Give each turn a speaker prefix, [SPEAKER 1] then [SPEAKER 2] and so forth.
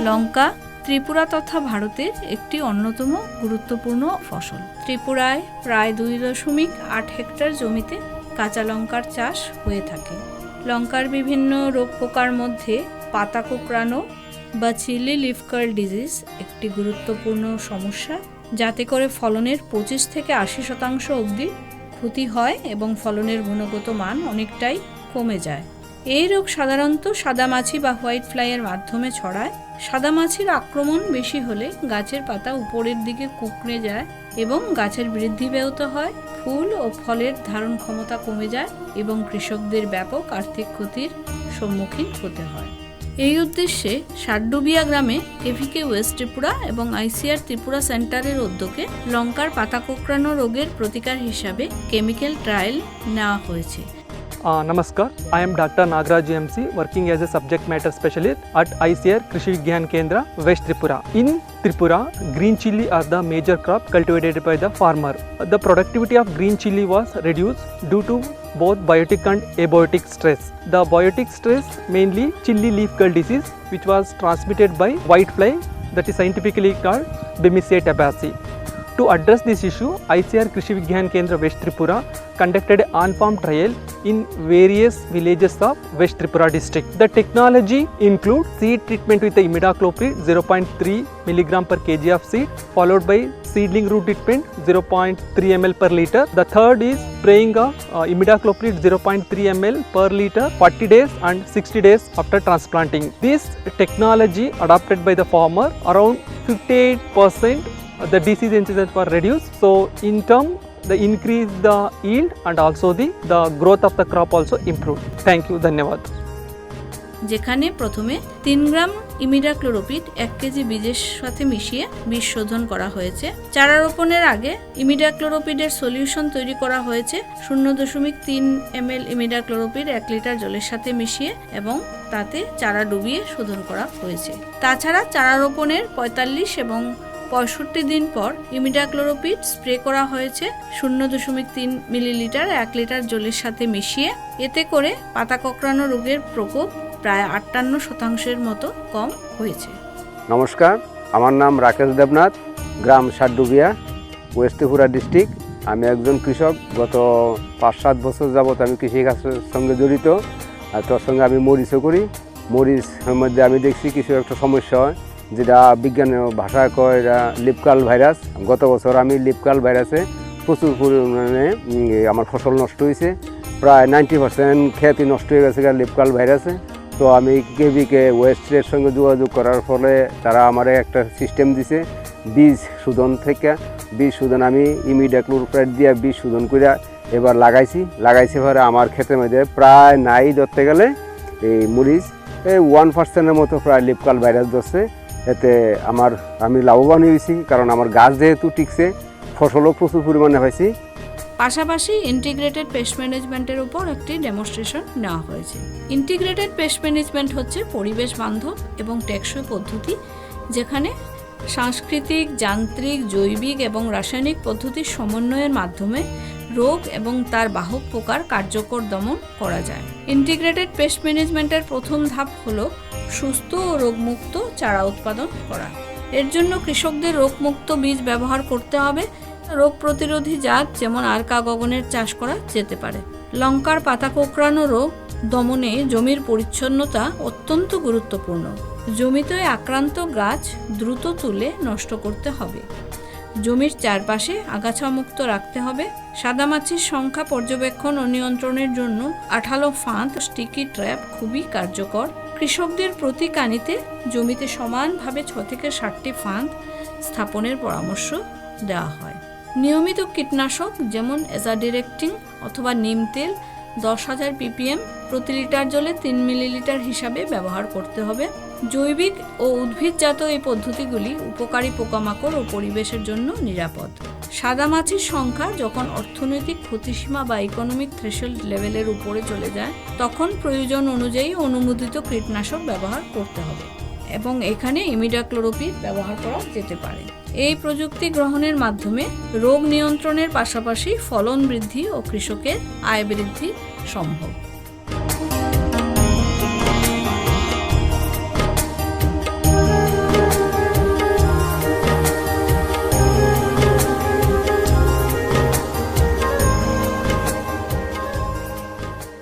[SPEAKER 1] লঙ্কা ত্রিপুরা তথা ভারতের একটি অন্যতম গুরুত্বপূর্ণ ফসল। ত্রিপুরায় প্রায় 2.8 হেক্টর জমিতে কাঁচা লঙ্কার চাষ হয়ে থাকে। লঙ্কার বিভিন্ন রোগ পোকার মধ্যে পাতা কোঁকড়ানো বা চিলি লিফ কার্ল ডিজিজ একটি গুরুত্বপূর্ণ সমস্যা, যাতে করে ফলনের 25 থেকে 80% অবধি ক্ষতি হয় এবং ফলনের গুণগত মান অনেকটাই কমে যায়। এই রোগ সাধারণত সাদামাছি বা হোয়াইট ফ্লাইয়ের মাধ্যমে ছড়ায়। সাদামাছির আক্রমণ বেশি হলে গাছের পাতা উপরের দিকে কুঁকড়ে যায় এবং গাছের বৃদ্ধি ব্যাহত হয়, ফুল ও ফলের ধারণ ক্ষমতা কমে যায় এবং কৃষকদের ব্যাপক আর্থিক ক্ষতির সম্মুখীন হতে হয়। এই উদ্দেশ্যে সারডুবিয়া গ্রামে এভিকে ওয়েস্ট ত্রিপুরা এবং আইসিআর ত্রিপুরা সেন্টারের উদ্যোগে লঙ্কার পাতা কোঁকড়ানো রোগের প্রতিকার হিসাবে কেমিক্যাল ট্রায়াল নেওয়া হয়েছে।
[SPEAKER 2] Namaskar, I am Dr. Nagaraj GMC, working as a subject matter specialist at ICAR Krishi Vigyan Kendra, West Tripura. In Tripura, green chilli are the major crop cultivated by the farmer. The productivity of green chilli was reduced due to both biotic and abiotic stress. The biotic stress mainly chilli leaf curl disease, which was transmitted by white fly, that is scientifically called Bemisia tabaci. To address this issue, ICAR Krishi Vigyan Kendra West Tripura conducted an on-farm trial in various villages of West Tripura district. The technology includes seed treatment with the imidacloprid 0.3 mg per kg of seed, followed by seedling root treatment 0.3 ml per liter. The third is spraying of imidacloprid 0.3 ml per liter 40 days and 60 days after transplanting. This technology adopted by the farmer, around 58% the disease incidence were reduced. So in term, the increase the yield and also the growth of the crop also improved. Thank you, धन्यवाद।
[SPEAKER 1] যেখানে প্রথমে 3 গ্রাম imidacloprid 1 KG বীজের সাথে মিশিয়ে বীজ শোধন করা হয়েছে। চারা রোপণের আগে ইমিডাক্লোরোপিডের সলিউশন তৈরি করা হয়েছে 0.3 ml ইমিডাক্লোরোপিড 1 লিটার জলের সাথে মিশিয়ে এবং তাতে চারা ডুবিয়ে শোধন করা হয়েছে। তাছাড়া চারা রোপণের 45 এবং 65 দিন পর ইমিডাক্লোরোপিড স্প্রে করা হয়েছে 0.3 মিলিলিটার 1 লিটার জলের সাথে মিশিয়ে। এতে করে পাতা কোঁকড়ানো রোগের প্রকোপ প্রায় 58% মতো কম হয়েছে।
[SPEAKER 3] নমস্কার, আমার নাম রাকেশ দেবনাথ, গ্রাম সারডুবিয়া, ওয়েস্ট ত্রিপুরা ডিস্ট্রিক্ট। আমি একজন কৃষক। গত 5-7 বছর যাবৎ আমি কৃষিকাজের সঙ্গে জড়িত। আর তার সঙ্গে আমি মরিচও করি। মরিচের মধ্যে আমি দেখছি কিছু একটা সমস্যা হয়, যেটা বিজ্ঞানের ভাষায় কয় এটা লিফ কার্ল ভাইরাস। গত বছর আমি লিফ কার্ল ভাইরাসে প্রচুর পরিমাণে আমার ফসল নষ্ট হয়েছে। প্রায় 90% ক্ষেতই নষ্ট হয়ে গেছে লিফ কার্ল ভাইরাসে। তো আমি কেভিকে ওয়েস্টের সঙ্গে যোগাযোগ করার ফলে তারা আমার একটা সিস্টেম দিছে বীজ শোধন থেকে। বীজ শোধন আমি ইমিডাক্লোরোপিড দিয়ে বীজ শোধন করে এবার লাগাইছি পরে আমার ক্ষেতের মধ্যে প্রায় নাই ধরতে গেলে এই মরিচ 1%-এর মতো প্রায় লিফ কার্ল ভাইরাস ধরছে। এতে আমি লাভবান হয়েছি, কারণ আমার গাছ যেহেতু টিকছে, ফসলও প্রচুর পরিমাণে হয়েছে।
[SPEAKER 1] পাশাপাশি ইন্টিগ্রেটেড পেস্ট ম্যানেজমেন্টের উপর একটি ডেমনস্ট্রেশন নেওয়া হয়েছে। ইন্টিগ্রেটেড পেস্ট ম্যানেজমেন্ট হচ্ছে পরিবেশ বান্ধব এবং টেকসই পদ্ধতি, যেখানে সাংস্কৃতিক, যান্ত্রিক, জৈবিক এবং রাসায়নিক পদ্ধতির সমন্বয়ের মাধ্যমে রোগ এবং তার বাহক পোকার কার্যকর দমন করা যায়। ইন্টিগ্রেটেড পেস্ট ম্যানেজমেন্টের প্রথম ধাপ হলো সুস্থ ও রোগমুক্ত চারা উৎপাদন করা। এর জন্য কৃষকদের রোগমুক্ত বীজ ব্যবহার করতে হবে। রোগ প্রতিরোধী জাত যেমন আরকা গগনের চাষ করা যেতে পারে। লঙ্কার পাতা কোঁকড়ানো রোগ দমনে জমির পরিচ্ছন্নতা অত্যন্ত গুরুত্বপূর্ণ। জমিতে আক্রান্ত গাছ দ্রুত তুলে নষ্ট করতে হবে। জমির চারপাশে আগাছা মুক্ত রাখতে হবে। সাদামাছির সংখ্যা পর্যবেক্ষণ ও নিয়ন্ত্রণের জন্য 18 ফাঁদ স্টিকি ট্র্যাপ খুবই কার্যকর। কৃষকদের প্রতি কানিতে জমিতে সমানভাবে 6 থেকে 7টি ফাঁদ স্থাপনের পরামর্শ দেওয়া হয়। নিয়মিত কীটনাশক যেমন এজাডিরেক্টিন অথবা নিম তেল 10,000 ppm প্রতি লিটার জলে 3 মিলিলিটার হিসাবে ব্যবহার করতে হবে। জৈবিক ও উদ্ভিদজাত এই পদ্ধতিগুলি উপকারী পোকামাকড় ও পরিবেশের জন্য নিরাপদ। সাদামাছির সংখ্যা যখন অর্থনৈতিক ক্ষতিসীমা বা ইকোনমিক থ্রেশহোল্ড লেভেলের উপরে চলে যায়, তখন প্রয়োজন অনুযায়ী অনুমোদিত কীটনাশক ব্যবহার করতে হবে এবং এখানে ইমিডাক্লোরোপিড ব্যবহার করা যেতে পারে। এই প্রযুক্তি গ্রহণের মাধ্যমে রোগ নিয়ন্ত্রণের পাশাপাশি ফলন বৃদ্ধি ও কৃষকের আয় বৃদ্ধি সম্ভব।